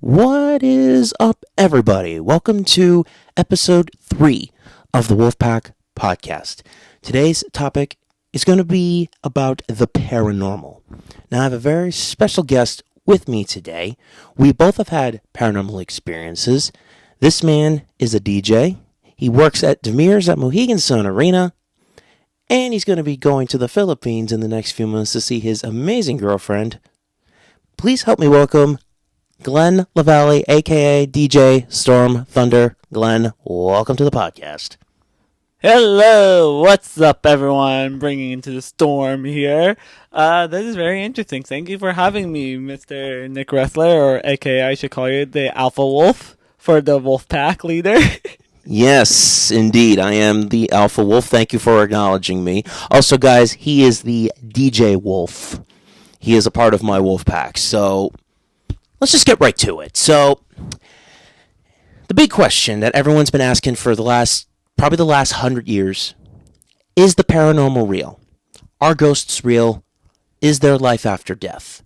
What is up, everybody? Welcome to episode 3 of the Wolfpack podcast. Today's topic is going to be about the paranormal. Now, I have a very special guest with me today. We both have had paranormal experiences. This man is a DJ. He works at Demir's at Mohegan Sun Arena. And he's going to be going to the Philippines in the next few months to see his amazing girlfriend. Please help me welcome Glenn LaValle, a.k.a. DJ Storm Thunder. Glenn, welcome to the podcast. Hello, what's up, everyone? Bringing into the storm here. This is very interesting. Thank you for having me, Mr. Nick Ressler, or a.k.a. I should call you the Alpha Wolf for the Wolfpack leader. Yes, indeed. I am the Alpha Wolf. Thank you for acknowledging me. Also, guys, he is the DJ Wolf. He is a part of my Wolfpack. So let's just get right to it. So the big question that everyone's been asking for probably the last 100 years, is the paranormal real? Are ghosts real? Is there life after death?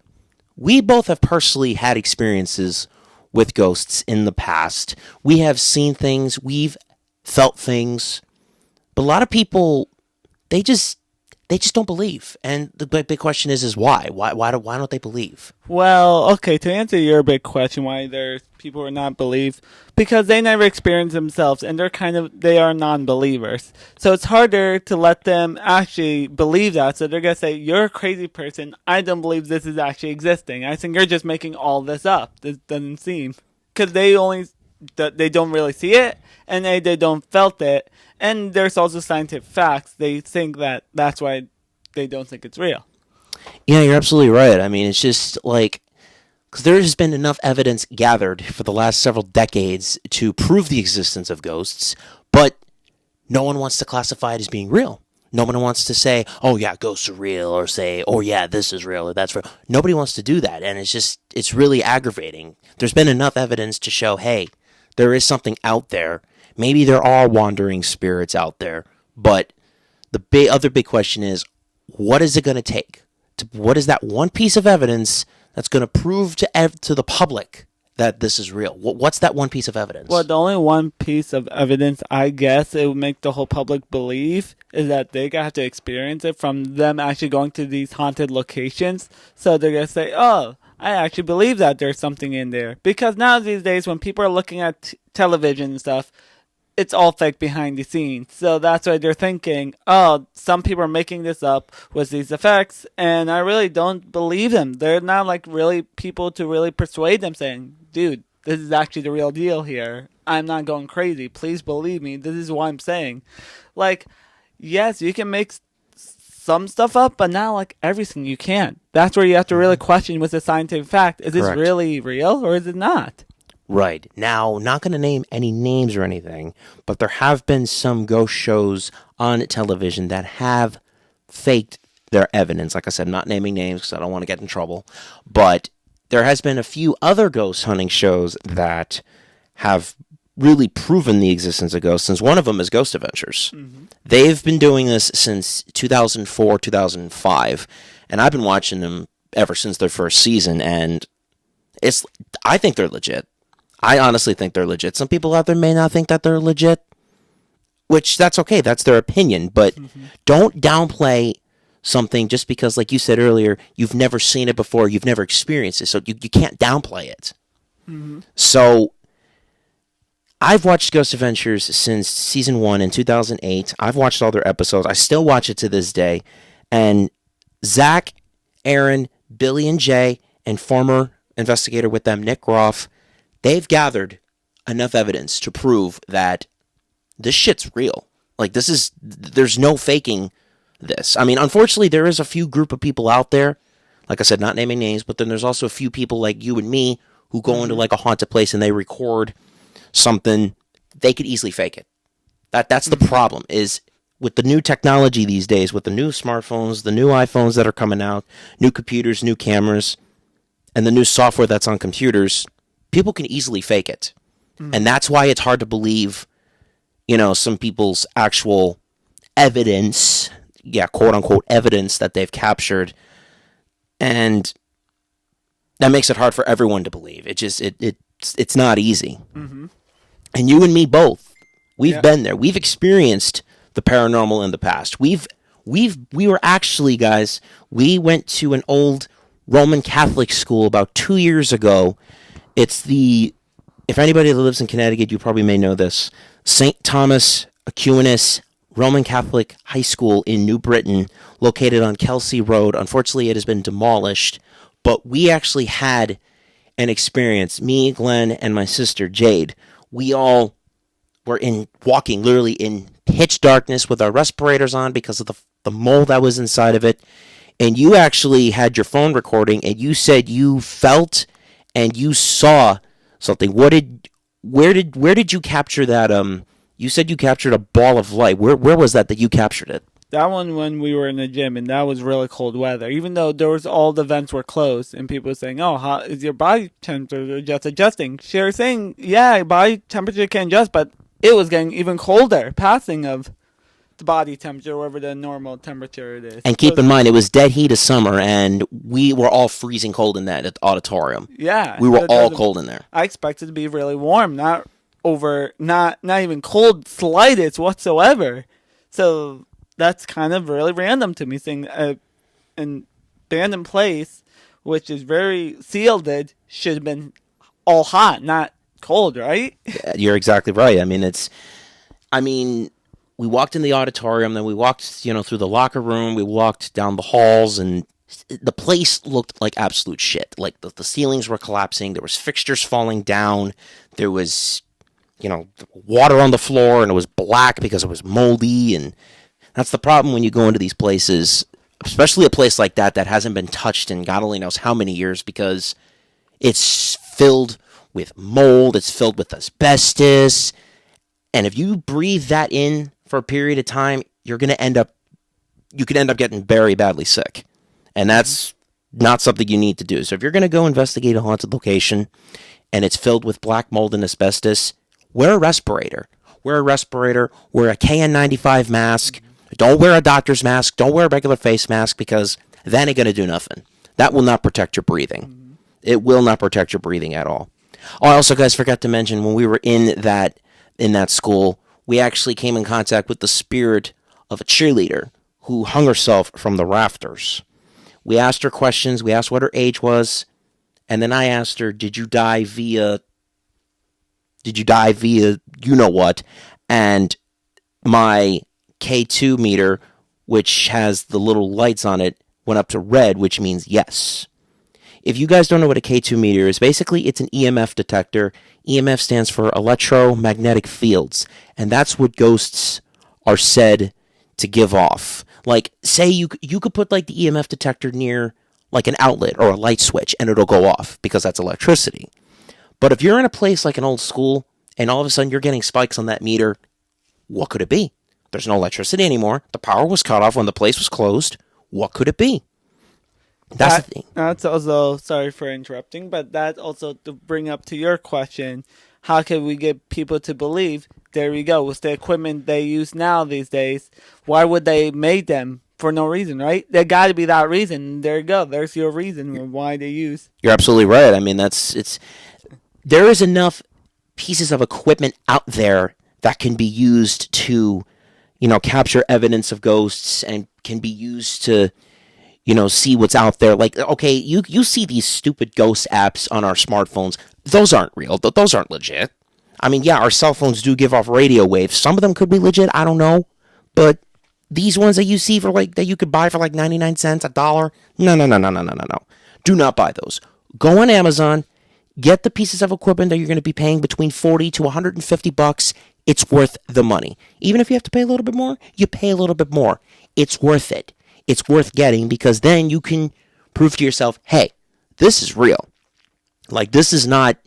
We both have personally had experiences with ghosts in the past. We have seen things, we've felt things, but a lot of people, they just don't believe. And the big question is why? Why don't they believe? Well, okay, to answer your big question, why there's people who are not believe, because they never experience themselves, and they are non-believers. So it's harder to let them actually believe that. So they're gonna say, "You're a crazy person. I don't believe this is actually existing. I think you're just making all this up. This doesn't seem," because they don't really see it, and they don't felt it. And there's also scientific facts. They think that's why they don't think it's real. Yeah, you're absolutely right. I mean, it's just like, because there's been enough evidence gathered for the last several decades to prove the existence of ghosts, but no one wants to classify it as being real. No one wants to say, "Oh yeah, ghosts are real," or say, "Oh yeah, this is real," or "That's real." Nobody wants to do that, and it's really aggravating. There's been enough evidence to show, hey, there is something out there. Maybe there are wandering spirits out there, but the other big question is, what is it going to take? What is that one piece of evidence that's going to prove to the public that this is real? What's that one piece of evidence? Well, the only one piece of evidence, I guess, it would make the whole public believe is that they have to experience it from them actually going to these haunted locations. So they're going to say, "Oh, I actually believe that there's something in there." Because now these days when people are looking at television and stuff, it's all fake behind the scenes. So that's why they're thinking, "Oh, some people are making this up with these effects," and I really don't believe them. They're not like really people to really persuade them saying, "Dude, this is actually the real deal here. I'm not going crazy. Please believe me. This is what I'm saying." Like, yes, you can make some stuff up, but not like everything you can. That's where you have to really question with the scientific fact. Is this really real or is it not? Right. Now, not going to name any names or anything, but there have been some ghost shows on television that have faked their evidence. Like I said, not naming names because I don't want to get in trouble. But there has been a few other ghost hunting shows that have really proven the existence of ghosts, since one of them is Ghost Adventures. Mm-hmm. They've been doing this since 2004, 2005, and I've been watching them ever since their first season, and I think they're legit. I honestly think they're legit. Some people out there may not think that they're legit, which that's okay. That's their opinion. But don't downplay something just because, like you said earlier, you've never seen it before, you've never experienced it, so you can't downplay it. Mm-hmm. So I've watched Ghost Adventures since season 1 in 2008. I've watched all their episodes. I still watch it to this day. And Zach, Aaron, Billy, and Jay, and former investigator with them, Nick Groff, they've gathered enough evidence to prove that this shit's real. Like, there's no faking this. I mean, unfortunately, there is a few group of people out there, like I said, not naming names, but then there's also a few people like you and me who go into like a haunted place and they record something. They could easily fake it. That's the problem, is with the new technology these days, with the new smartphones, the new iPhones that are coming out, new computers, new cameras, and the new software that's on computers, people can easily fake it. And that's why it's hard to believe, some people's actual evidence, quote unquote evidence that they've captured. And that makes it hard for everyone to believe. It it's not easy. Mm-hmm. And you and me both, we've Yeah. been there. We've experienced the paranormal in the past. We were actually, guys, we went to an old Roman Catholic school about 2 years ago. It's if anybody that lives in Connecticut, you probably may know this, St. Thomas Aquinas Roman Catholic High School in New Britain, located on Kelsey Road. Unfortunately, it has been demolished, but we actually had an experience. Me, Glenn, and my sister Jade, we all were walking literally in pitch darkness with our respirators on because of the mold that was inside of it. And you actually had your phone recording, and you said you felt and you saw something. Where did you capture that? You said you captured a ball of light. Where was that you captured it? That one when we were in the gym, and that was really cold weather. Even though all the vents were closed, and people were saying, "Oh, how is your body temperature just adjusting?" She was saying, "Yeah, body temperature can adjust," but it was getting even colder, passing of the body temperature over the normal temperature it is. And keep in mind, it was dead heat of summer, and we were all freezing cold in that auditorium. Yeah, We were all cold in there. I expected it to be really warm, not even cold, slightest whatsoever. So that's kind of really random to me, saying an abandoned place, which is very sealed, should have been all hot, not cold, right? You're exactly right. We walked in the auditorium, then we walked, through the locker room, we walked down the halls, and the place looked like absolute shit. Like the ceilings were collapsing, there was fixtures falling down, there was, water on the floor, and it was black because it was moldy. And that's the problem when you go into these places, especially a place like that hasn't been touched in God only knows how many years, because it's filled with mold, it's filled with asbestos, and if you breathe that in for a period of time, you could end up getting very badly sick, and that's not something you need to do. So if you're going to go investigate a haunted location and it's filled with black mold and asbestos, wear a respirator. Wear a KN95 mask. Don't wear a doctor's mask. Don't wear a regular face mask, because that ain't going to do nothing. That will not protect your breathing. It will not protect your breathing at all. Oh, I also, guys, forgot to mention, when we were in that school, we actually came in contact with the spirit of a cheerleader who hung herself from the rafters. We asked her questions. We asked what her age was. And then I asked her, did you die via you know what? And my K2 meter, which has the little lights on it, went up to red, which means yes. If you guys don't know what a K2 meter is, basically it's an EMF detector. EMF stands for electromagnetic fields, and that's what ghosts are said to give off. Like, say you could put like the EMF detector near like an outlet or a light switch, and it'll go off because that's electricity. But if you're in a place like an old school, and all of a sudden you're getting spikes on that meter, what could it be? There's no electricity anymore. The power was cut off when the place was closed. What could it be? That's the thing. That's also, sorry for interrupting, but that also to bring up to your question, how can we get people to believe? There we go. With the equipment they use now these days, why would they make them for no reason, right? There got to be that reason. There you go. There's your reason why they use. You're absolutely right. I mean, there is enough pieces of equipment out there that can be used to, capture evidence of ghosts, and can be used to, see what's out there. Like, okay, you see these stupid ghost apps on our smartphones. Those aren't real. Those aren't legit. I mean, yeah, our cell phones do give off radio waves. Some of them could be legit. I don't know. But these ones that you see that you could buy for like 99 cents, $1. No. Do not buy those. Go on Amazon. Get the pieces of equipment that you're going to be paying between $40 to $150. It's worth the money. Even if you have to pay a little bit more, you pay a little bit more. It's worth it. It's worth getting, because then you can prove to yourself, hey, this is real. Like, this is not...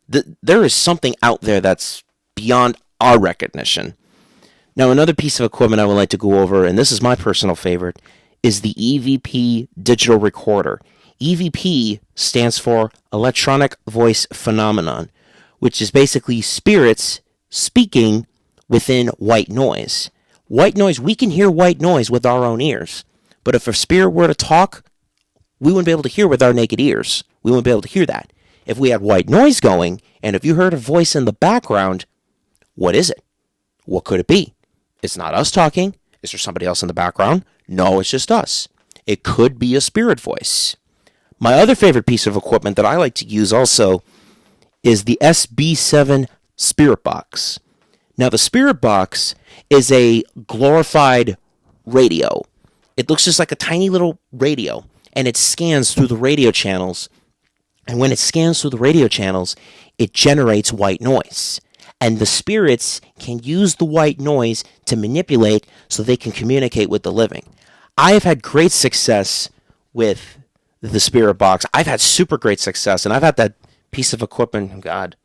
there is something out there that's beyond our recognition. Now, another piece of equipment I would like to go over, and this is my personal favorite, is the EVP digital recorder. EVP stands for Electronic Voice Phenomenon, which is basically spirits speaking within white noise. White noise, we can hear white noise with our own ears. But if a spirit were to talk, we wouldn't be able to hear with our naked ears. We wouldn't be able to hear that. If we had white noise going, and if you heard a voice in the background, what is it? What could it be? It's not us talking. Is there somebody else in the background? No, it's just us. It could be a spirit voice. My other favorite piece of equipment that I like to use also is the SB7 Spirit Box. Now, the Spirit Box is a glorified radio. It looks just like a tiny little radio, and it scans through the radio channels. And when it scans through the radio channels, it generates white noise. And the spirits can use the white noise to manipulate so they can communicate with the living. I have had great success with the Spirit Box. I've had super great success, and I've had that piece of equipment, God,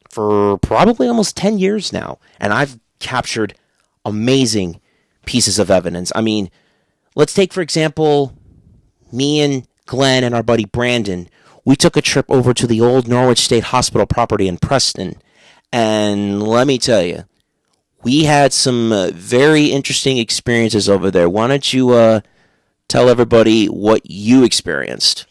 for probably almost 10 years now. And I've captured amazing pieces of evidence. I mean, let's take, for example, me and Glenn and our buddy Brandon. We took a trip over to the old Norwich State Hospital property in Preston. And let me tell you, we had some very interesting experiences over there. Why don't you tell everybody what you experienced?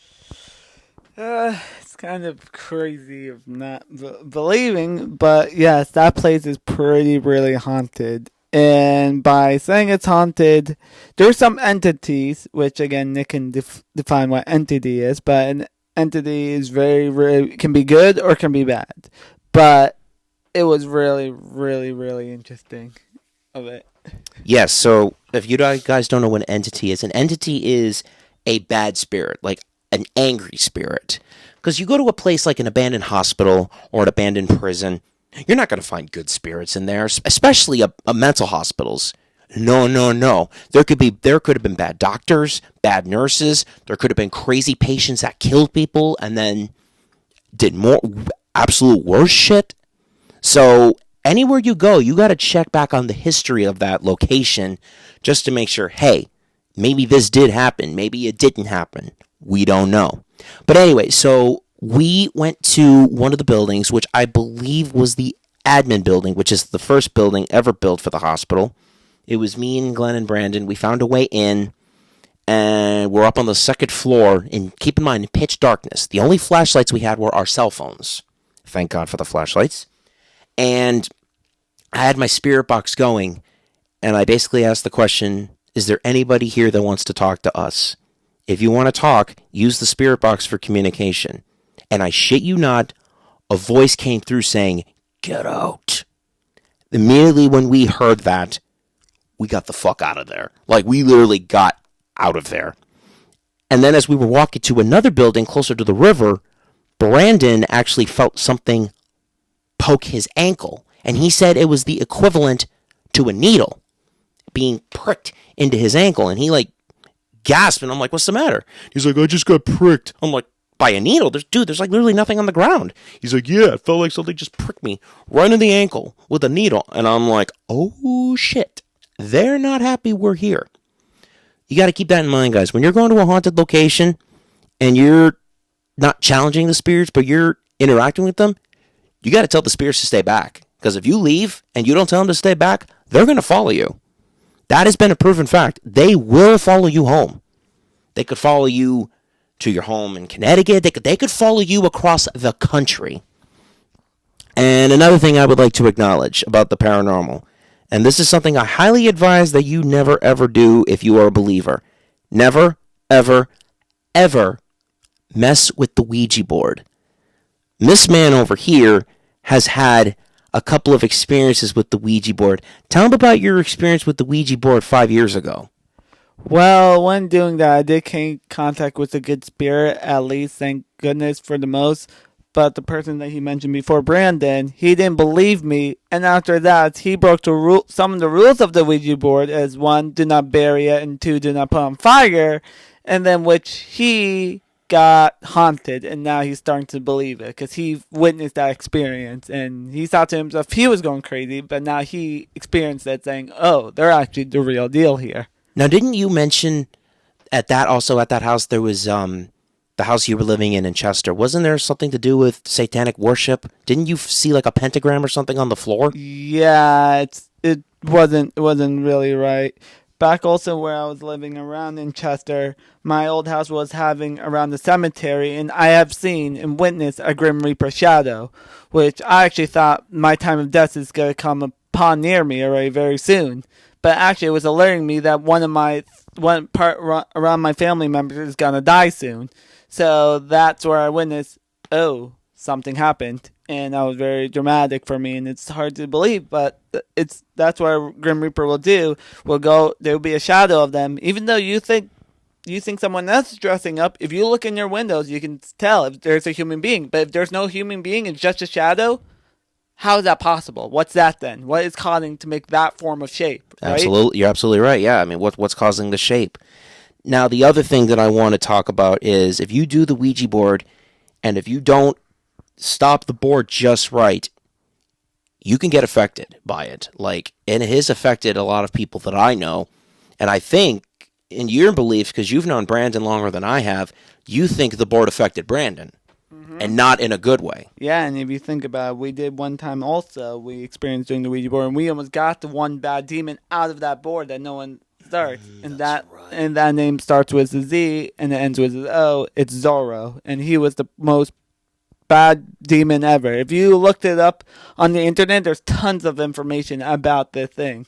It's kind of crazy of not believing, but yes, that place is pretty really haunted. And by saying it's haunted, there's some entities, which again Nick can define what entity is, but an entity is very can be good or can be bad. But it was really interesting of it. Yes, so if you guys don't know what an entity is a bad spirit, like an angry spirit. Because you go to a place like an abandoned hospital or an abandoned prison, you're not going to find good spirits in there, especially a mental hospitals. No. There could have been bad doctors, bad nurses. There could have been crazy patients that killed people and then did more absolute worse shit. So anywhere you go, you got to check back on the history of that location just to make sure, hey, maybe this did happen. Maybe it didn't happen. We don't know. But anyway, so we went to one of the buildings, which I believe was the admin building, which is the first building ever built for the hospital. It was me and Glenn and Brandon. We found a way in, and we're up on the second floor. And keep in mind, in pitch darkness, the only flashlights we had were our cell phones. Thank God for the flashlights. And I had my spirit box going, and I basically asked the question, is there anybody here that wants to talk to us? If you want to talk, use the spirit box for communication. And I shit you not, a voice came through saying, get out. Immediately when we heard that, we got the fuck out of there. Like, we literally got out of there. And then as we were walking to another building closer to the river, Brandon actually felt something poke his ankle. And he said it was the equivalent to a needle being pricked into his ankle. And he, like, gasped. And I'm like, what's the matter? He's like, I just got pricked. I'm like, by a needle? There's like literally nothing on the ground. He's like, yeah, it felt like something just pricked me right in the ankle with a needle. And I'm like, oh, shit. They're not happy we're here. You got to keep that in mind, guys. When you're going to a haunted location and you're not challenging the spirits, but you're interacting with them, you got to tell the spirits to stay back. Because if you leave and you don't tell them to stay back, they're going to follow you. That has been a proven fact. They will follow you home. They could follow you to your home in Connecticut. They could follow you across the country. And another thing I would like to acknowledge about the paranormal, and this is something I highly advise that you never ever do if you are a believer. Never, ever, ever mess with the Ouija board. This man over here has had a couple of experiences with the Ouija board. Tell him about your experience with the Ouija board 5 years ago. Well, when doing that, I did came in contact with a good spirit, at least, thank goodness for the most. But the person that he mentioned before, Brandon, he didn't believe me. And after that, he broke some of the rules of the Ouija board, as one, do not bury it, and two, do not put on fire. And then which he got haunted, and now he's starting to believe it because he witnessed that experience. And he thought to himself he was going crazy, but now he experienced it, saying, oh, they're actually the real deal here. Now, didn't you mention at that house there was the house you were living in Chester? Wasn't there something to do with satanic worship? Didn't you see like a pentagram or something on the floor? Yeah, it wasn't really right. back also where I was living around in Chester, my old house was having around the cemetery, and I have seen and witnessed a Grim Reaper shadow, which I actually thought my time of death is going to come upon near me already very soon. But actually, it was alerting me that one part around my family members is going to die soon. So that's where I witnessed, oh, something happened. And that was very dramatic for me, and it's hard to believe, but that's what a Grim Reaper will do. There will be a shadow of them, even though you think someone else is dressing up. If you look in your windows, you can tell if there's a human being. But if there's no human being, it's just a shadow. How is that possible? What's that then? What is causing to make that form of shape? Right? Absolutely, you're absolutely right. Yeah, I mean, what's causing the shape? Now, the other thing that I want to talk about is if you do the Ouija board, and if you don't stop the board just right, you can get affected by it. And it has affected a lot of people that I know. And I think, in your beliefs, because you've known Brandon longer than I have, you think the board affected Brandon, and not in a good way. Yeah, and if you think about it, we did one time also, we experienced doing the Ouija board, and we almost got the one bad demon out of that board that no one starts. And that name starts with a Z, and it ends with an O. It's Zorro. And he was the most bad demon ever. If you looked it up on the internet, there's tons of information about this thing.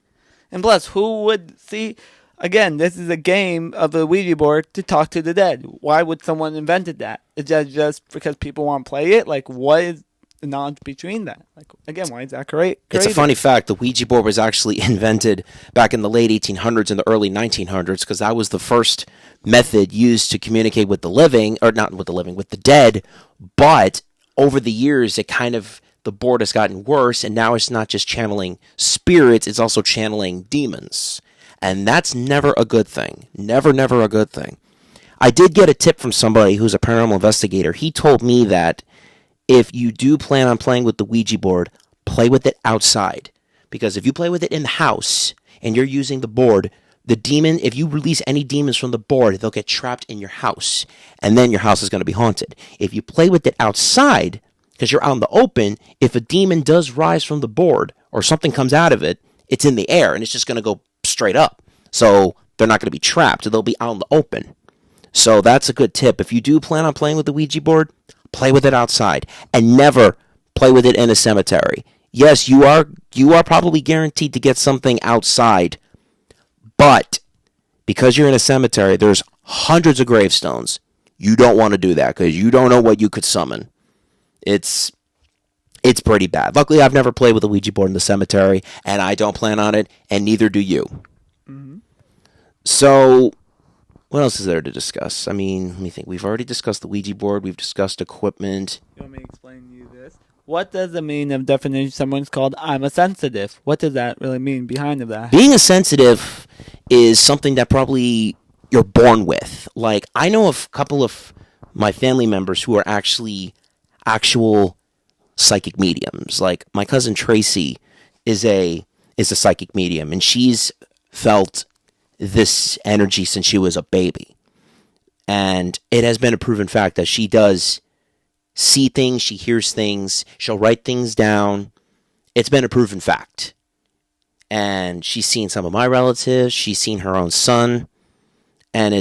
And plus, who would see? Again, this is a game of a Ouija board to talk to the dead. Why would someone invented that? Is that just because people want to play it? What is the knowledge between that? Again, why is that crazy? It's a funny fact. The Ouija board was actually invented back in the late 1800s and the early 1900s because that was the first method used to communicate with the living, or not with the living, with the dead. But over the years, the board has gotten worse, and now it's not just channeling spirits, it's also channeling demons. And that's never a good thing. Never, never a good thing. I did get a tip from somebody who's a paranormal investigator. He told me that if you do plan on playing with the Ouija board, play with it outside. Because if you play with it in the house, and you're using the board, if you release any demons from the board, they'll get trapped in your house. And then your house is going to be haunted. If you play with it outside, because you're out in the open, if a demon does rise from the board, or something comes out of it, it's in the air, and it's just going to go straight up. So they're not going to be trapped. They'll be out in the open. So that's a good tip. If you do plan on playing with the Ouija board, play with it outside. And never play with it in a cemetery. Yes, you are probably guaranteed to get something outside. But because you're in a cemetery, there's hundreds of gravestones. You don't want to do that because you don't know what you could summon. It's pretty bad. Luckily, I've never played with a Ouija board in the cemetery, and I don't plan on it, and neither do you. Mm-hmm. So, what else is there to discuss? I mean, let me think. We've already discussed the Ouija board. We've discussed equipment. You want me to explain to you this? What does it mean of definition someone's called I'm a sensitive? What does that really mean behind of that? Being a sensitive is something that probably you're born with. I know of a couple of my family members who are actual psychic mediums. My cousin Tracy is a psychic medium, and she's felt this energy since she was a baby. And it has been a proven fact that she does see things, she hears things, she'll write things down. It's been a proven fact. And she's seen some of my relatives, she's seen her own son, and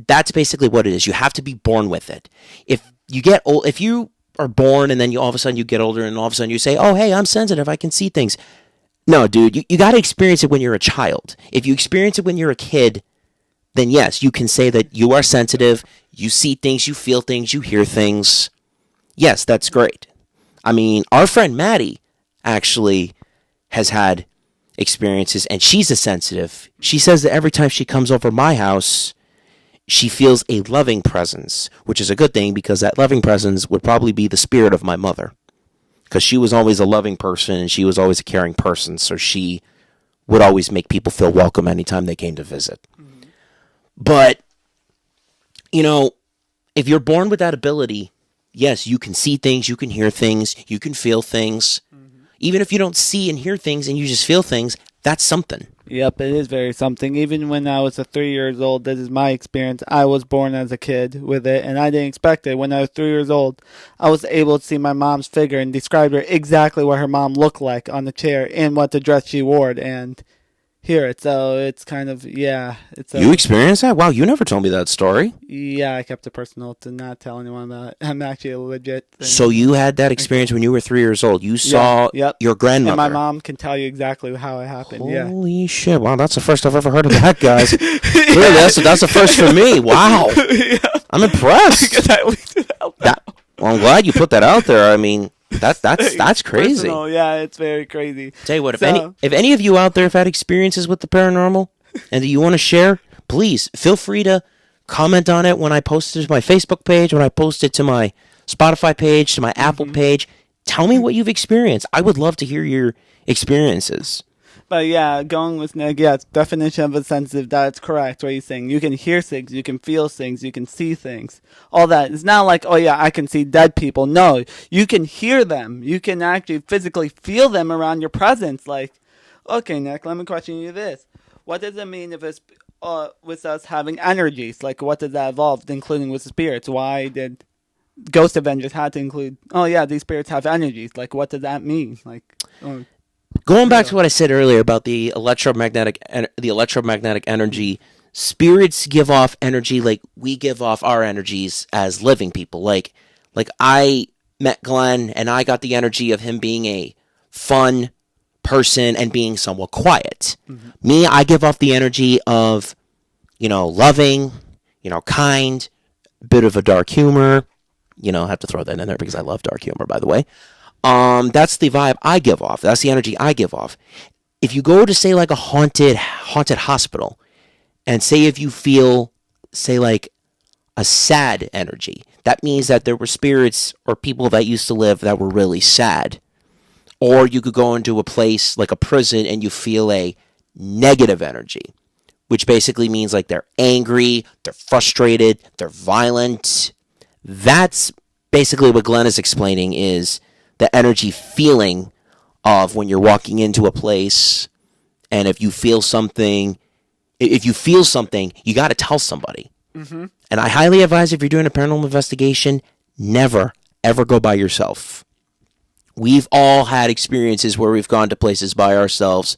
that's basically what it is. You have to be born with it. If you get old, if you are born and then all of a sudden you get older and all of a sudden you say, oh, hey, I'm sensitive, I can see things. No, dude, you got to experience it when you're a child. If you experience it when you're a kid, then yes, you can say that you are sensitive, you see things, you feel things, you hear things. Yes, that's great. I mean, our friend Maddie actually has had experiences, and she's a sensitive. She says that every time she comes over my house, she feels a loving presence, which is a good thing because that loving presence would probably be the spirit of my mother. Because she was always a loving person and she was always a caring person, so she would always make people feel welcome anytime they came to visit. Mm-hmm. But, if you're born with that ability, yes, you can see things, you can hear things, you can feel things. Mm-hmm. Even if you don't see and hear things and you just feel things, that's something. Yep, it is very something. Even when I was 3 years old, this is my experience. I was born as a kid with it, and I didn't expect it. When I was 3 years old, I was able to see my mom's figure and describe her exactly what her mom looked like on the chair and what the dress she wore. And hear it. So it's kind of, yeah. You experienced that? Wow, you never told me that story. Yeah, I kept it personal to not tell anyone about it. I'm actually a legit thing. So you had that experience when you were 3 years old. You saw your grandmother. And my mom can tell you exactly how it happened. Holy shit. Wow, that's the first I've ever heard of that, guys. Really, that's the first for me. Wow. Yeah. I'm impressed. Because I leaked it out. Well, I'm glad you put that out there. I mean, that's crazy. Personal. Yeah, it's very crazy. Tell you what, if any of you out there have had experiences with the paranormal and that you want to share, please feel free to comment on it when I post it to my Facebook page, when I post it to my Spotify page, to my Apple page. Tell me what you've experienced. I would love to hear your experiences. But yeah, going with Nick, yeah, definition of a sensitive, that's correct what he's saying. You can hear things, you can feel things, you can see things. All that. It's not like, oh yeah, I can see dead people. No, you can hear them. You can actually physically feel them around your presence. Like, okay, Nick, let me question you this. What does it mean if it's with us having energies? Like, what does that evolve, including with spirits? Why did Ghost Avengers had to include, oh yeah, these spirits have energies? Like, what does that mean? Like, going back to what I said earlier about the electromagnetic energy, spirits give off energy like we give off our energies as living people. Like I met Glenn and I got the energy of him being a fun person and being somewhat quiet. Mm-hmm. Me, I give off the energy of, loving, kind, bit of a dark humor. I have to throw that in there because I love dark humor, by the way. That's the vibe I give off. That's the energy I give off. If you go to, say, like a haunted hospital, and say if you feel, say, like a sad energy, that means that there were spirits or people that used to live that were really sad. Or you could go into a place like a prison and you feel a negative energy, which basically means like they're angry, they're frustrated, they're violent. That's basically what Glenn is explaining is the energy feeling of when you're walking into a place, and if you feel something, you got to tell somebody. Mm-hmm. And I highly advise, if you're doing a paranormal investigation, never, ever go by yourself. We've all had experiences where we've gone to places by ourselves,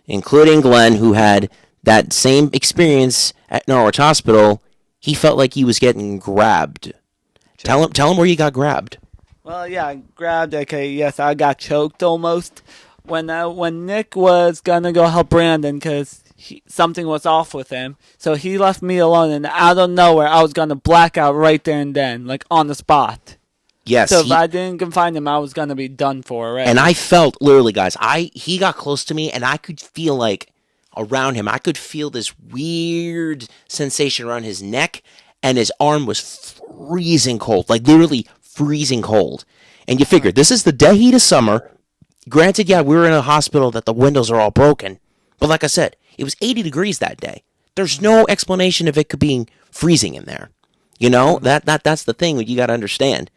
including Glenn, who had that same experience at Norwich Hospital. He felt like he was getting grabbed. Tell him where you got grabbed. Well, yeah, I grabbed. Okay, yes, I got choked almost when Nick was gonna go help Brandon because something was off with him. So he left me alone, and out of nowhere, I was gonna black out right there and then, like on the spot. Yes. So if I didn't confine him, I was gonna be done for already. And I felt literally, guys. He got close to me, and I could feel like around him. I could feel this weird sensation around his neck, and his arm was freezing cold, like literally freezing cold. And you figure, this is the dead heat of summer. Granted, yeah, we were in a hospital that the windows are all broken. But like I said, it was 80 degrees that day. There's no explanation of it could be freezing in there. That's the thing that you got to understand.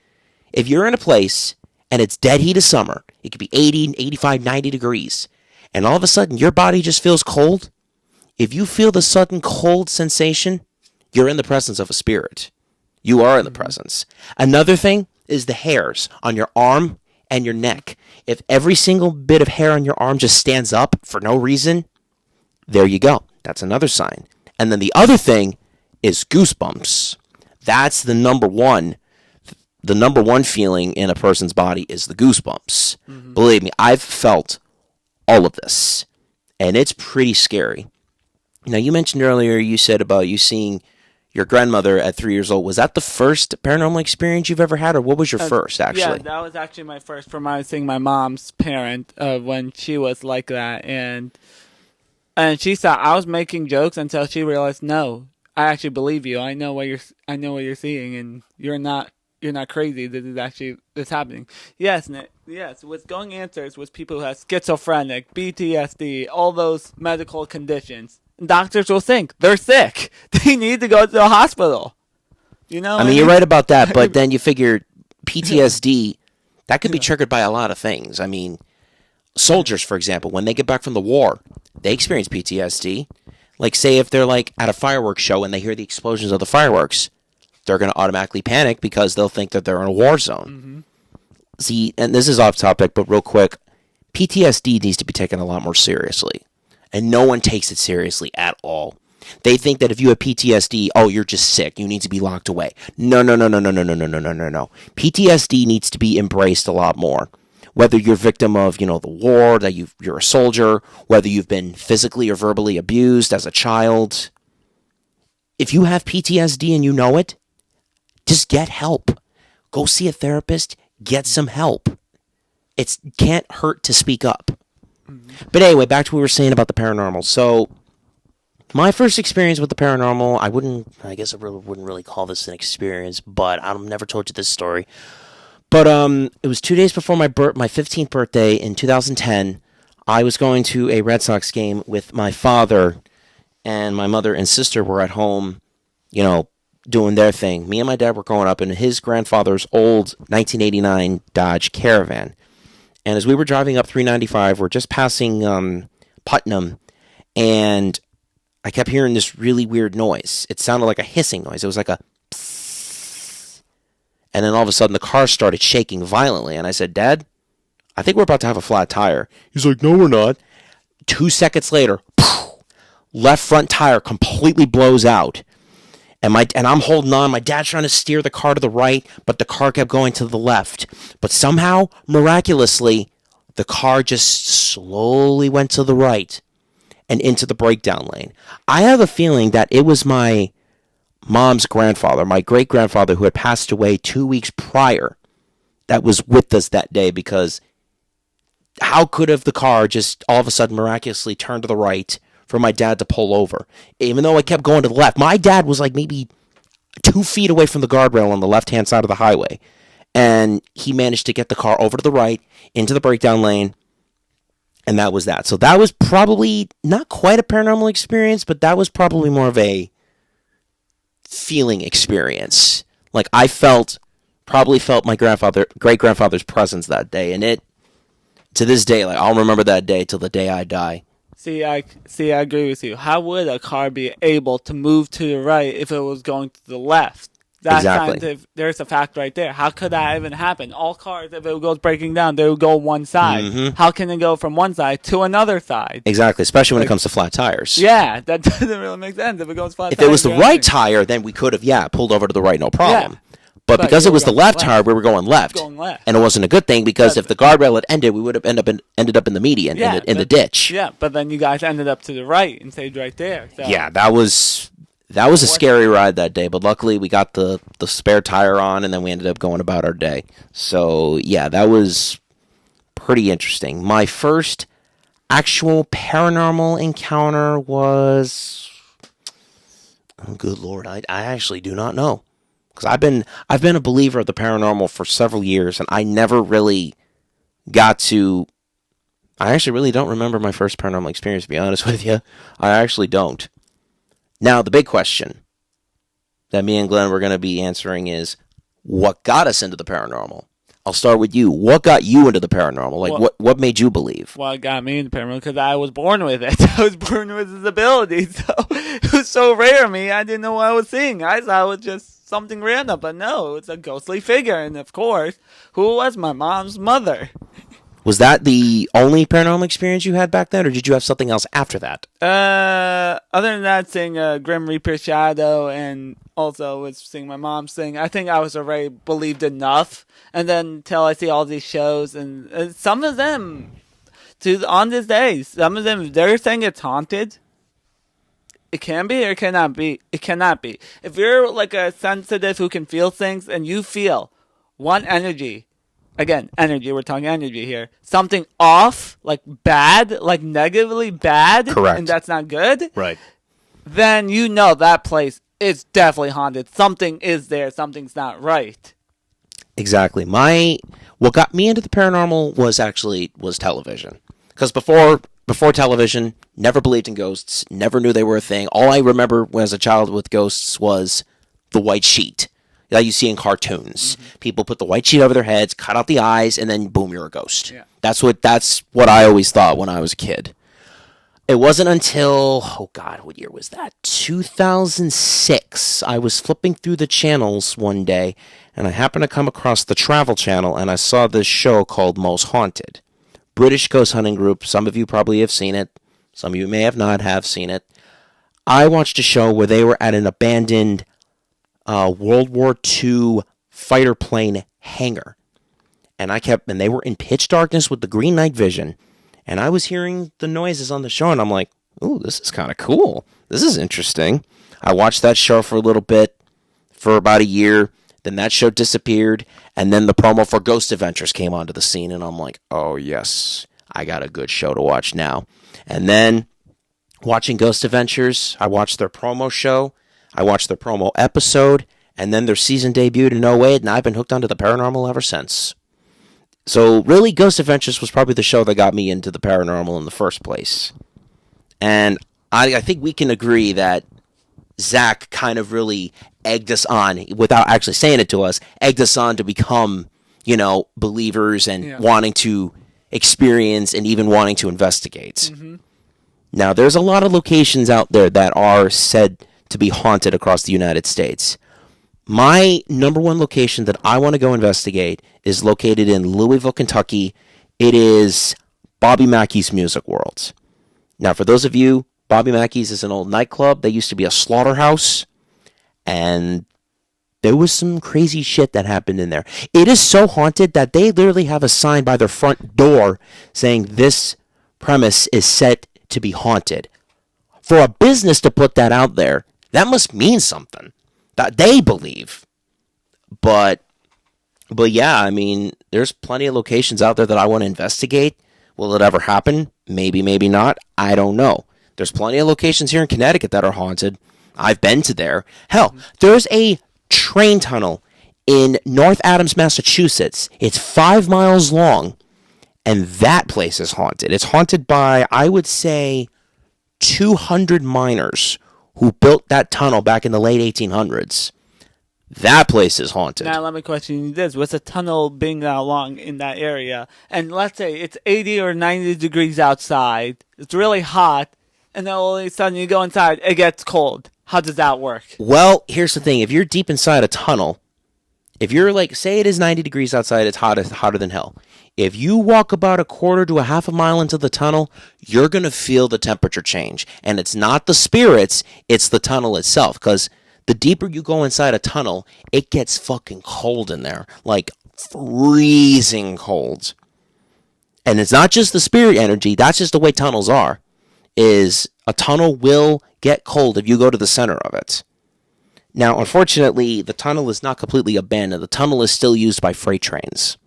If you're in a place and it's dead heat of summer, it could be 80, 85, 90 degrees. And all of a sudden, your body just feels cold. If you feel the sudden cold sensation, you're in the presence of a spirit. You are in the presence. Another thing is the hairs on your arm and your neck. If every single bit of hair on your arm just stands up for no reason, there you go. That's another sign. And then the other thing is goosebumps. That's the number one. The number one feeling in a person's body is the goosebumps. Mm-hmm. Believe me, I've felt all of this. And it's pretty scary. Now, you mentioned earlier, you said about you seeing your grandmother at 3 years old. Was that the first paranormal experience you've ever had, or what was your first, actually? Yeah, that was actually my first from I was seeing my mom's parent when she was like that. And she thought I was making jokes until she realized, no, I actually believe you. I know what you're seeing, and you're not crazy. This is happening. Yes, Nick. Yes, with going answers with people who have schizophrenic, PTSD, all those medical conditions. Doctors will think they're sick. They need to go to the hospital. I mean, you're right about that, but then you figure PTSD, that could be triggered by a lot of things. I mean, soldiers, for example, when they get back from the war, they experience PTSD. Like, say if they're like at a fireworks show and they hear the explosions of the fireworks, they're going to automatically panic because they'll think that they're in a war zone. Mm-hmm. See, and this is off topic, but real quick, PTSD needs to be taken a lot more seriously. and no one takes it seriously at all. They think that if you have PTSD, oh, you're just sick. You need to be locked away. No, no, no, no, no, no, no, no, no, no, no, no. PTSD needs to be embraced a lot more. Whether you're a victim of, the war, that you're a soldier, whether you've been physically or verbally abused as a child. If you have PTSD and you know it, just get help. Go see a therapist. Get some help. It can't hurt to speak up. But anyway, back to what we were saying about the paranormal. So, my first experience with the paranormal, I wouldn't really call this an experience, but I've never told you this story. But it was 2 days before my 15th birthday in 2010. I was going to a Red Sox game with my father, and my mother and sister were at home, doing their thing. Me and my dad were growing up in his grandfather's old 1989 Dodge Caravan. And as we were driving up 395, we're just passing Putnam, and I kept hearing this really weird noise. It sounded like a hissing noise. It was like a psst. And then all of a sudden the car started shaking violently. And I said, Dad, I think we're about to have a flat tire. He's like, no, we're not. 2 seconds later, left front tire completely blows out. And I'm holding on. My dad's trying to steer the car to the right, but the car kept going to the left. But somehow, miraculously, the car just slowly went to the right and into the breakdown lane. I have a feeling that it was my mom's grandfather, my great-grandfather, who had passed away 2 weeks prior, that was with us that day, because how could have the car just all of a sudden miraculously turned to the right for my dad to pull over, even though I kept going to the left? My dad was like maybe 2 feet away from the guardrail on the left-hand side of the highway, and he managed to get the car over to the right, into the breakdown lane, and that was that. So that was probably not quite a paranormal experience, but that was probably more of a feeling experience. Like I probably felt my great-grandfather's presence that day, and it, to this day, like I'll remember that day till the day I die. See, I agree with you. How would a car be able to move to the right if it was going to the left? That's Exactly. There's a fact right there. How could that even happen? All cars, if it goes breaking down, they would go one side. Mm-hmm. How can it go from one side to another side? Exactly, especially when it comes to flat tires. Yeah, that doesn't really make sense. If it goes flat If it was the right tire, then we could have, pulled over to the right, no problem. Yeah. But because you it was the were left going tire, we were going left. And it wasn't a good thing, because if the guardrail had ended, we would have ended up in the median, in the ditch. Yeah, but then you guys ended up to the right and stayed right there. So. Yeah, that was a scary ride that day, but luckily we got the spare tire on, and then we ended up going about our day. So, yeah, that was pretty interesting. My first actual paranormal encounter was... Oh, good Lord, I actually do not know. Because I've been a believer of the paranormal for several years, and I never really got to... I actually really don't remember my first paranormal experience, to be honest with you. I actually don't. Now, the big question that me and Glenn were going to be answering is, what got us into the paranormal? I'll start with you. What got you into the paranormal? Like, what made you believe? Well, it got me into paranormal because I was born with it. I was born with this ability, so it was so rare to me, I didn't know what I was seeing. I thought it was just something random, but no, it's a ghostly figure, and of course, who was my mom's mother? Was that the only paranormal experience you had back then, or did you have something else after that? Other than that, seeing Grim Reaper Shadow, and also was seeing my mom sing, I think I was already believed enough. And then until I see all these shows, and some of them, on this day, some of them, they're saying it's haunted. It can be or it cannot be. It cannot be. If you're like a sensitive who can feel things, and you feel one energy, again, energy, we're talking energy here, something off, like bad, like negatively bad, correct, and that's not good, right, then you know that place is definitely haunted. Something is there, something's not right. Exactly. What got me into the paranormal was television. Because before television, never believed in ghosts, never knew they were a thing. All I remember as a child with ghosts was the white sheet that you see in cartoons. Mm-hmm. People put the white sheet over their heads, cut out the eyes, and then boom, you're a ghost. Yeah. That's what I always thought when I was a kid. It wasn't until, oh God, what year was that? 2006. I was flipping through the channels one day, and I happened to come across the Travel Channel, and I saw this show called Most Haunted. British ghost hunting group. Some of you probably have seen it. Some of you may have seen it. I watched a show where they were at an abandoned World War II fighter plane hangar. And they were in pitch darkness with the green night vision. And I was hearing the noises on the show, and I'm like, ooh, this is kind of cool. This is interesting. I watched that show for a little bit, for about a year. Then that show disappeared, and then the promo for Ghost Adventures came onto the scene, and I'm like, oh, yes, I got a good show to watch now. And then, watching Ghost Adventures, I watched their promo show, I watched their promo episode, and then their season debuted in 08, and I've been hooked onto the paranormal ever since. So, really, Ghost Adventures was probably the show that got me into the paranormal in the first place. And I think we can agree that Zach kind of really egged us on, without actually saying it to us, egged us on to become, believers and wanting to experience and even wanting to investigate. Mm-hmm. Now, there's a lot of locations out there that are said to be haunted across the United States. My number one location that I want to go investigate is located in Louisville, Kentucky. It is Bobby Mackey's Music World. Now, for those of you, Bobby Mackey's is an old nightclub. They used to be a slaughterhouse, and there was some crazy shit that happened in there. It is so haunted that they literally have a sign by their front door saying this premise is set to be haunted. For a business to put that out there, that must mean something that they believe. But yeah, I mean, there's plenty of locations out there that I want to investigate. Will it ever happen? Maybe, maybe not. I don't know. There's plenty of locations here in Connecticut that are haunted. I've been to there. Hell, there's a train tunnel in North Adams, Massachusetts. It's 5 miles long, and that place is haunted. It's haunted by, I would say, 200 miners who built that tunnel back in the late 1800s. That place is haunted. Now let me question you this. With a tunnel being that long in that area, and let's say it's 80 or 90 degrees outside, it's really hot, and then all of a sudden you go inside, it gets cold. How does that work? Well, here's the thing. If you're deep inside a tunnel, if you're like, say it is 90 degrees outside, it's hotter than hell. If you walk about a quarter to a half a mile into the tunnel, you're going to feel the temperature change. And it's not the spirits, it's the tunnel itself. Because the deeper you go inside a tunnel, it gets fucking cold in there. Like freezing cold. And it's not just the spirit energy, that's just the way tunnels are. Is a tunnel will get cold if you go to the center of it. Now, unfortunately, the tunnel is not completely abandoned. The tunnel is still used by freight trains.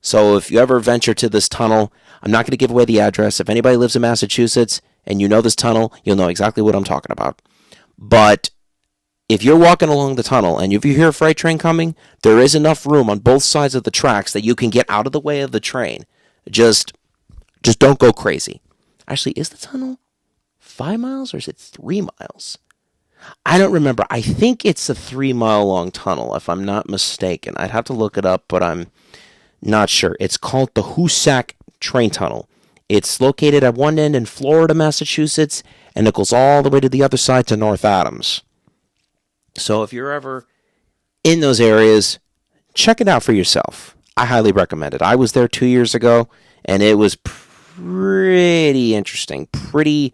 So if you ever venture to this tunnel, I'm not going to give away the address. If anybody lives in Massachusetts and you know this tunnel, you'll know exactly what I'm talking about. But if you're walking along the tunnel and if you hear a freight train coming, there is enough room on both sides of the tracks that you can get out of the way of the train. Just don't go crazy. Actually, is the tunnel 5 miles or is it 3 miles? I don't remember. I think it's a 3 mile long tunnel, if I'm not mistaken. I'd have to look it up, but I'm not sure. It's called the Hoosac Train Tunnel. It's located at one end in Florida, Massachusetts, and it goes all the way to the other side to North Adams. So if you're ever in those areas, check it out for yourself. I highly recommend it. I was there 2 years ago, and it was pretty interesting. Pretty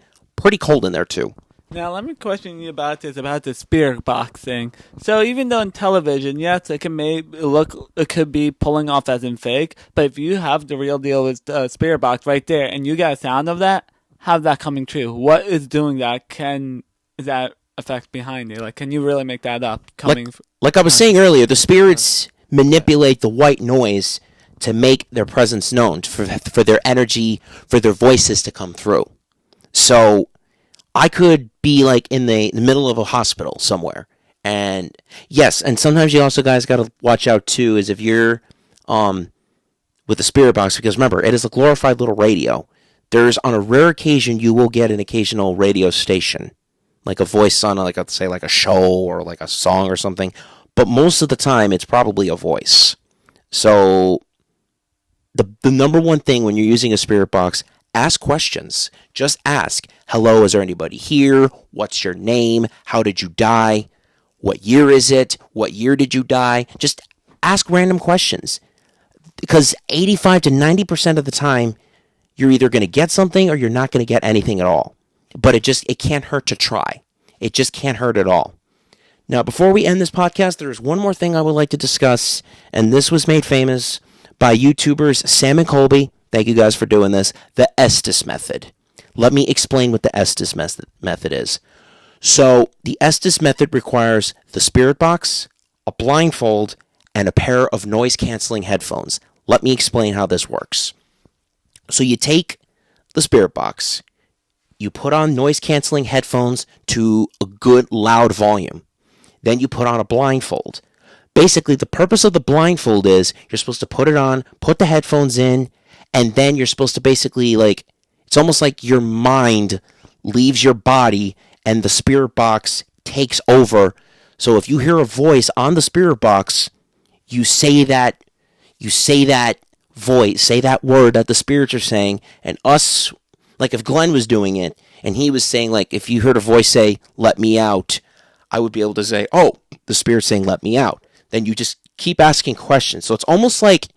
cold in there, too. Now, let me question you about the spirit box thing. So, even though in television, yes, it could be pulling off as in fake, but if you have the real deal with the spirit box right there, and you got a sound of that, how's that coming true? What is doing that? Is that effect behind it? Like, can you really make that up? Like I was saying earlier, the spirits manipulate the white noise to make their presence known, for their energy, for their voices to come through. So I could be like in the middle of a hospital somewhere. And yes, and sometimes you also guys got to watch out too, is if you're with the spirit box, because remember, it is a glorified little radio. There's, on a rare occasion, you will get an occasional radio station, like a voice on, like, let's say, like a show or like a song or something. But most of the time, it's probably a voice. So the number one thing when you're using a spirit box, ask questions. Just ask, hello, is there anybody here? What's your name? How did you die? What year is it? What year did you die? Just ask random questions. Because 85 to 90% of the time, you're either going to get something or you're not going to get anything at all. but it can't hurt to try. It just can't hurt at all. Now, before we end this podcast, there is one more thing I would like to discuss, and this was made famous by YouTubers Sam and Colby. Thank you guys for doing this. The Estes method. Let me explain what the Estes method is. So, the Estes method requires the spirit box, a blindfold, and a pair of noise-canceling headphones. Let me explain how this works. So, you take the spirit box, you put on noise-canceling headphones to a good loud volume. Then you put on a blindfold. Basically, the purpose of the blindfold is you're supposed to put it on, put the headphones in, and then you're supposed to basically, it's almost like your mind leaves your body and the spirit box takes over. So if you hear a voice on the spirit box, you say that voice, say that word that the spirits are saying, and us, like if Glenn was doing it, and he was saying, if you heard a voice say, "Let me out," I would be able to say, "Oh, the spirit's saying let me out." Then you just keep asking questions. So it's almost like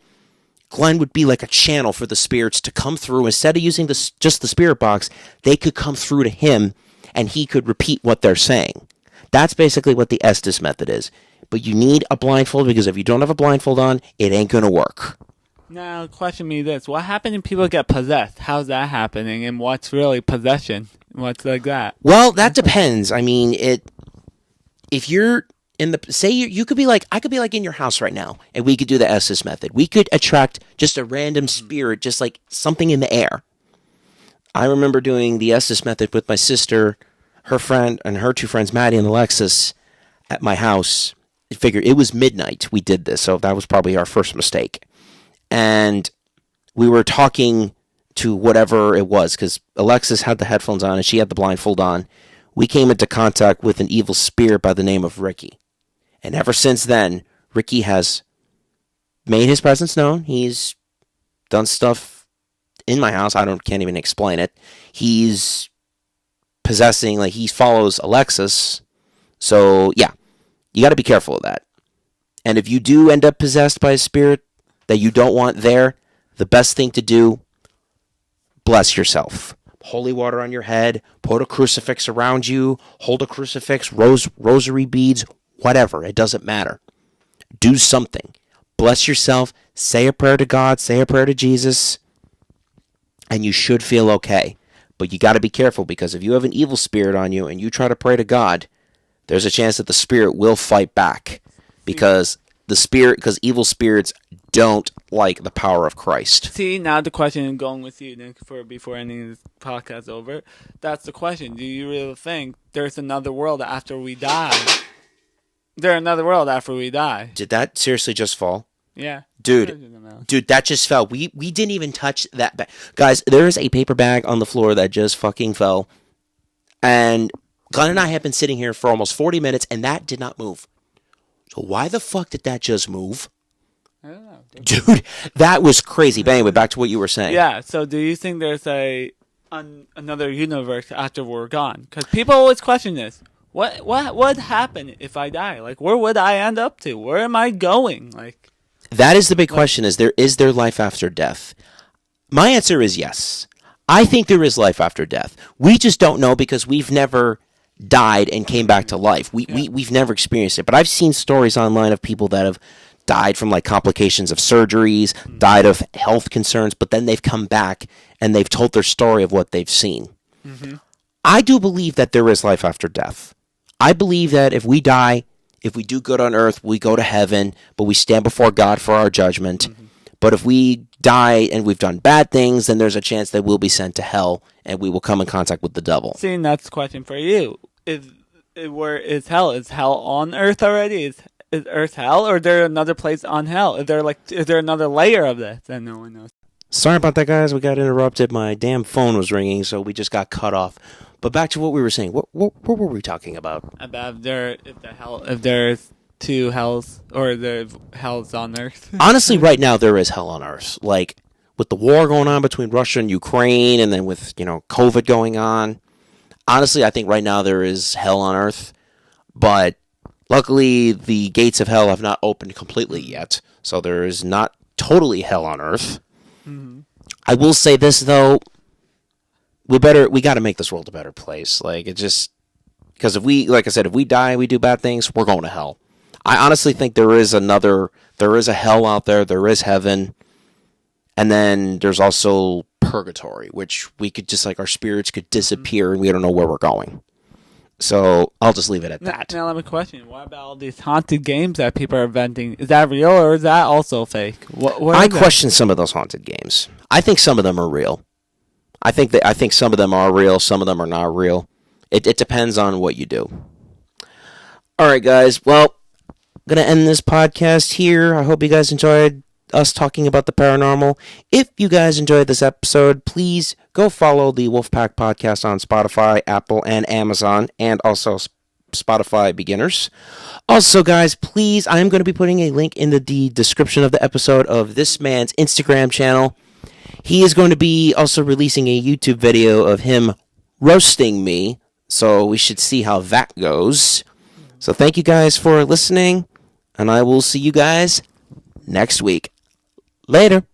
Glenn would be like a channel for the spirits to come through. Instead of using just the spirit box, they could come through to him and he could repeat what they're saying. That's basically what the Estes method is. But you need a blindfold, because if you don't have a blindfold on, it ain't going to work. Now, question me this. What happens when people get possessed? How's that happening? And what's really possession? What's like that? Well, that depends. I mean, if you're in you could be I could be in your house right now, and we could do the Estes method. We could attract just a random spirit, just like something in the air. I remember doing the Estes method with my sister, her friend, and her two friends, Maddie and Alexis, at my house. I figured it was midnight we did this, so that was probably our first mistake. And we were talking to whatever it was, because Alexis had the headphones on and she had the blindfold on. We came into contact with an evil spirit by the name of Ricky. And ever since then, Ricky has made his presence known. He's done stuff in my house. Can't even explain it. He's possessing, he follows Alexis. So, yeah, you got to be careful of that. And if you do end up possessed by a spirit that you don't want there, the best thing to do, bless yourself. Holy water on your head, put a crucifix around you, hold a crucifix, rosary beads, whatever. It doesn't matter. Do something. Bless yourself, say a prayer to God, say a prayer to Jesus, and you should feel okay. But you got to be careful, because if you have an evil spirit on you and you try to pray to God, there's a chance that the spirit will fight back, because evil spirits don't like the power of Christ. See, now the question is going with you, Nick, before any of this podcast is over. That's the question. Do you really think there's another world after we die? There's another world after we die. Did that seriously just fall? Yeah. Dude, that just fell. We didn't even touch that bag. Guys, there is a paper bag on the floor that just fucking fell. And Glenn and I have been sitting here for almost 40 minutes, and that did not move. So why the fuck did that just move? I don't know. Dude, that was crazy. But anyway, back to what you were saying. Yeah, so do you think there's another universe after we're gone? Because people always question this. What would happen if I die? Where would I end up to? Where am I going? That is the big question, is there life after death? My answer is yes. I think there is life after death. We just don't know, because we've never died and came back to life. We've never experienced it. But I've seen stories online of people that have died from complications of surgeries, died of health concerns, but then they've come back and they've told their story of what they've seen. Mm-hmm. I do believe that there is life after death. I believe that if we die, if we do good on earth, we go to heaven, but we stand before God for our judgment. Mm-hmm. But if we die and we've done bad things, then there's a chance that we'll be sent to hell and we will come in contact with the devil. See, that's the question for you. Where is hell? Is hell on earth already? Is Earth hell, or is there another place on hell? Is there another layer of this that no one knows? Sorry about that, guys. We got interrupted. My damn phone was ringing, so we just got cut off. But back to what we were saying. What were we talking about? About if there's two hells, or the hells on Earth. Honestly, right now there is hell on Earth. With the war going on between Russia and Ukraine, and then with COVID going on. Honestly, I think right now there is hell on Earth, but luckily, the gates of hell have not opened completely yet, so there is not totally hell on Earth. Mm-hmm. I will say this, though. we got to make this world a better place. Like, it just, because like I said, if we die, we do bad things, we're going to hell. I honestly think there is a hell out there. There is heaven. And then there's also purgatory, which we could just, like, our spirits could disappear and we don't know where we're going. So I'll just leave it at that. Now let me question you. What about all these haunted games that people are inventing? Is that real or is that also fake? I question some of those haunted games. I think some of them are real. I think some of them are real. Some of them are not real. It depends on what you do. All right, guys. Well, I'm going to end this podcast here. I hope you guys enjoyed us talking about the paranormal. If you guys enjoyed this episode, please go follow the Wolfpack Podcast on Spotify, Apple, and Amazon, and also Spotify Beginners. Also, guys, please, I'm going to be putting a link in the description of the episode of this man's Instagram channel. He is going to be also releasing a YouTube video of him roasting me, so we should see how that goes. So thank you guys for listening, and I will see you guys next week. Later.